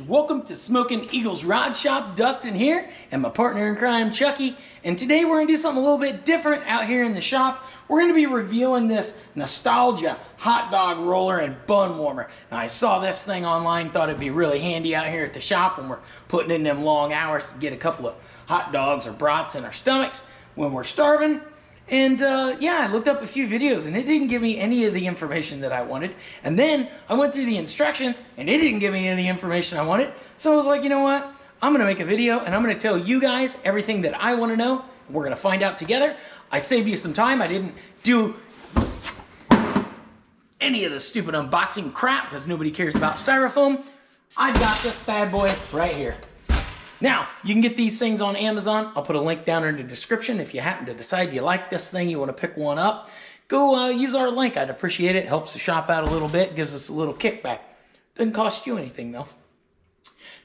Welcome to Smoking Eagles Rod Shop. Dustin here, and my partner in crime, Chucky. And today we're gonna do something a little bit different out here in the shop. We're gonna be reviewing this nostalgia hot dog roller and bun warmer. Now, I saw this thing online, thought it'd be really handy out here at the shop when we're putting in them long hours to get a couple of hot dogs or brats in our stomachs when we're starving. And yeah, I looked up a few videos and it didn't give me any of the information that I wanted. And then I went through the instructions and it didn't give me any of the information I wanted. So I was like, you know what? I'm gonna make a video and I'm gonna tell you guys everything that I wanna know. We're gonna find out together. I saved you some time. I didn't do any of the stupid unboxing crap because nobody cares about styrofoam. I've got this bad boy right here. Now, you can get these things on Amazon. I'll put a link down in the description. If you happen to decide you like this thing, you want to pick one up, go use our link. I'd appreciate it. Helps the shop out a little bit, gives us a little kickback. Doesn't cost you anything though.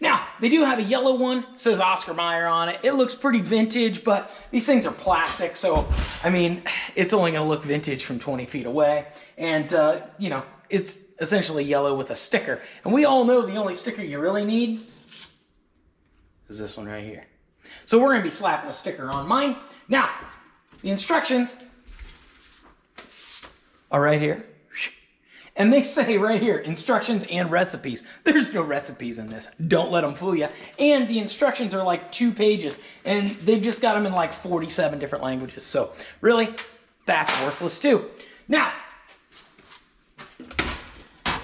Now, they do have a yellow one. It says Oscar Mayer on it. It looks pretty vintage, but these things are plastic, so I mean, it's only going to look vintage from 20 feet away. And you know, it's essentially yellow with a sticker. And we all know the only sticker you really need is this one right here. So we're gonna be slapping a sticker on mine. Now, the instructions are right here. And they say right here, instructions and recipes. There's no recipes in this. Don't let them fool you. And the instructions are like 2 pages and they've just got them in like 47 different languages. So really, that's worthless too. Now,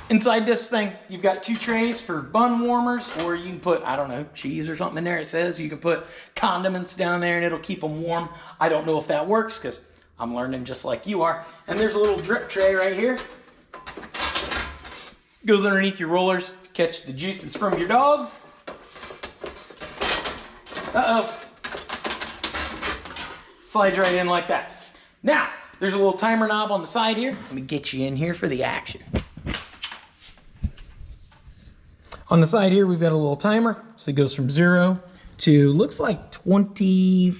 inside this thing, you've got 2 trays for bun warmers, or you can put, I don't know, cheese or something in there. It says you can put condiments down there and it'll keep them warm. I don't know if that works because I'm learning just like you are. And there's a little drip tray right here. Goes underneath your rollers to catch the juices from your dogs. Uh-oh. Slides right in like that. Now, there's a little timer knob on the side here. Let me get you in here for the action. On the side here, we've got a little timer. So it goes from 0 to, looks like 30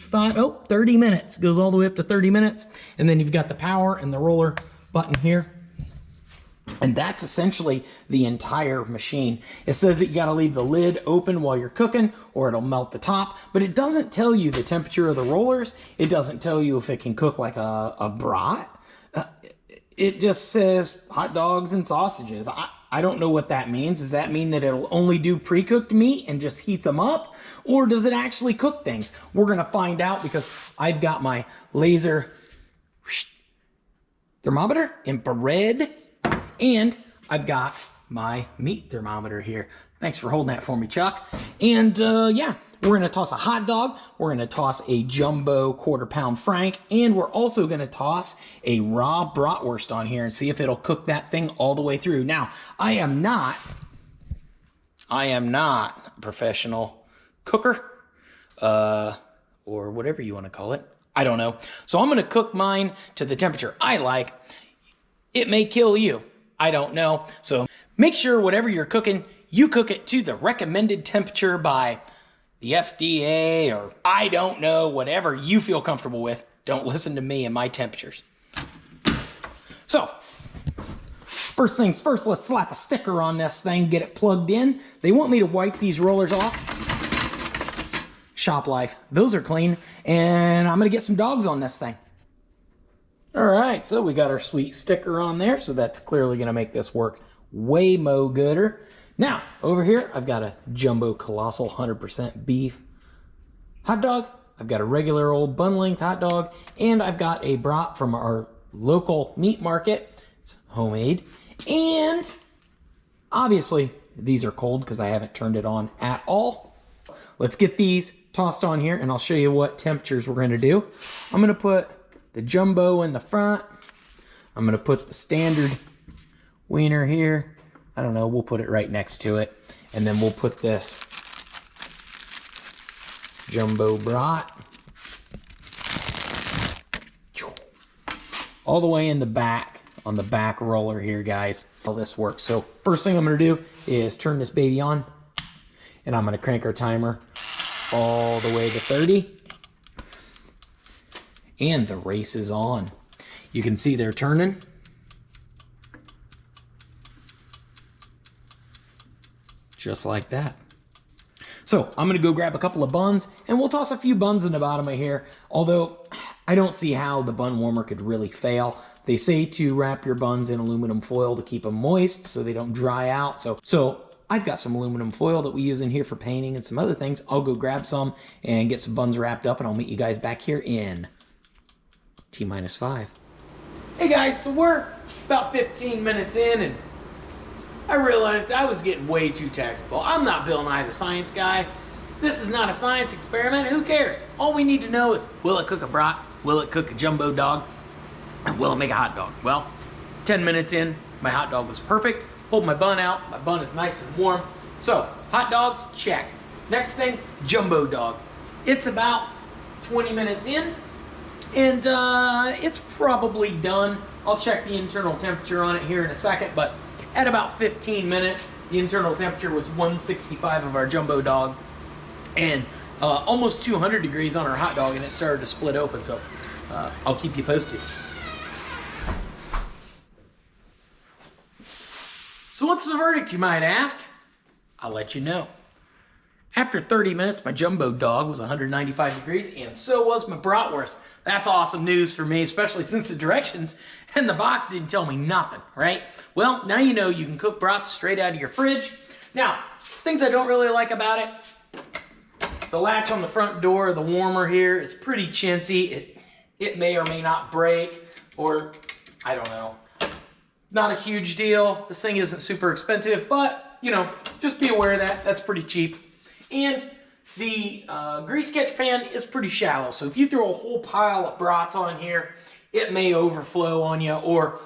minutes. Goes all the way up to 30 minutes. And then you've got the power and the roller button here. And that's essentially the entire machine. It says that you gotta leave the lid open while you're cooking or it'll melt the top, but it doesn't tell you the temperature of the rollers. It doesn't tell you if it can cook like a brat. It just says hot dogs and sausages. I don't know what that means. Does that mean that it'll only do pre-cooked meat and just heats them up? Or does it actually cook things? We're gonna find out because I've got my laser thermometer, infrared, and I've got my meat thermometer here. Thanks for holding that for me, Chuck. And yeah, we're gonna toss a hot dog, we're gonna toss a jumbo quarter-pound frank, and we're also gonna toss a raw bratwurst on here and see if it'll cook that thing all the way through. Now, I am not a professional cooker, or whatever you wanna call it. I don't know. So I'm gonna cook mine to the temperature I like. It may kill you. I don't know. So make sure whatever you're cooking, you cook it to the recommended temperature by the FDA, or I don't know, whatever you feel comfortable with. Don't listen to me and my temperatures. So, first things first, let's slap a sticker on this thing, get it plugged in. They want me to wipe these rollers off. Shop life. Those are clean. And I'm gonna get some dogs on this thing. All right, so we got our sweet sticker on there, so that's clearly gonna make this work way mo gooder. Now, over here, I've got a jumbo Colosal 100% beef hot dog. I've got a regular old bun length hot dog, and I've got a brat from our local meat market. It's homemade. And obviously, these are cold because I haven't turned it on at all. Let's get these tossed on here, and I'll show you what temperatures we're gonna do. I'm gonna put the jumbo in the front. I'm gonna put the standard wiener here. I don't know, we'll put it right next to it. And then we'll put this jumbo brat all the way in the back, on the back roller here, guys. How this works. So first thing I'm gonna do is turn this baby on, and I'm gonna crank our timer all the way to 30. And the race is on. You can see they're turning. Just like that. So I'm gonna go grab a couple of buns and we'll toss a few buns in the bottom of here. Although I don't see how the bun warmer could really fail. They say to wrap your buns in aluminum foil to keep them moist so they don't dry out. So I've got some aluminum foil that we use in here for painting and some other things. I'll go grab some and get some buns wrapped up and I'll meet you guys back here in T-5. Hey guys, so we're about 15 minutes in and I realized I was getting way too technical. I'm not Bill Nye the Science Guy. This is not a science experiment. Who cares? All we need to know is, will it cook a brat? Will it cook a jumbo dog? And will it make a hot dog? Well, 10 minutes in, my hot dog was perfect. Pulled my bun out. My bun is nice and warm. So, hot dogs, check. Next thing, jumbo dog. It's about 20 minutes in, and it's probably done. I'll check the internal temperature on it here in a second, but at about 15 minutes, the internal temperature was 165 of our jumbo dog and almost 200 degrees on our hot dog, and it started to split open, so I'll keep you posted. So what's the verdict, you might ask? I'll let you know. After 30 minutes, my jumbo dog was 195 degrees, and so was my bratwurst. That's awesome news for me, especially since the directions and the box didn't tell me nothing, right? Well, now you know you can cook brats straight out of your fridge. Now, things I don't really like about it, the latch on the front door, the warmer here, is pretty chintzy. It may or may not break, or I don't know. Not a huge deal. This thing isn't super expensive, but, you know, just be aware of that. That's pretty cheap. And the grease sketch pan is pretty shallow, so if you throw a whole pile of brats on here, it may overflow on you, or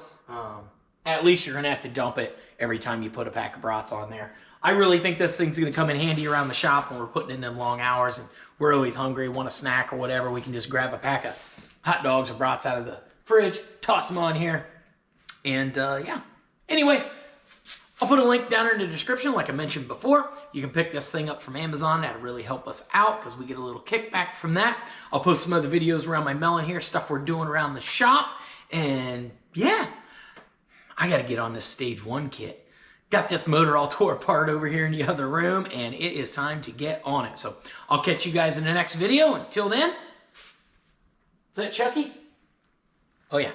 at least you're going to have to dump it every time you put a pack of brats on there. I really think this thing's going to come in handy around the shop when we're putting in them long hours and we're always hungry, want a snack or whatever. We can just grab a pack of hot dogs or brats out of the fridge, toss them on here, and yeah. Anyway, I'll put a link down in the description like I mentioned before. You can pick this thing up from Amazon. That'll really help us out because we get a little kickback from that. I'll post some other videos around my melon here, stuff we're doing around the shop. And yeah, I got to get on this stage 1 kit. Got this motor all tore apart over here in the other room, and it is time to get on it. So I'll catch you guys in the next video. Until then, is that Chucky? Oh yeah,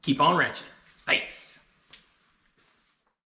keep on wrenching. Thanks.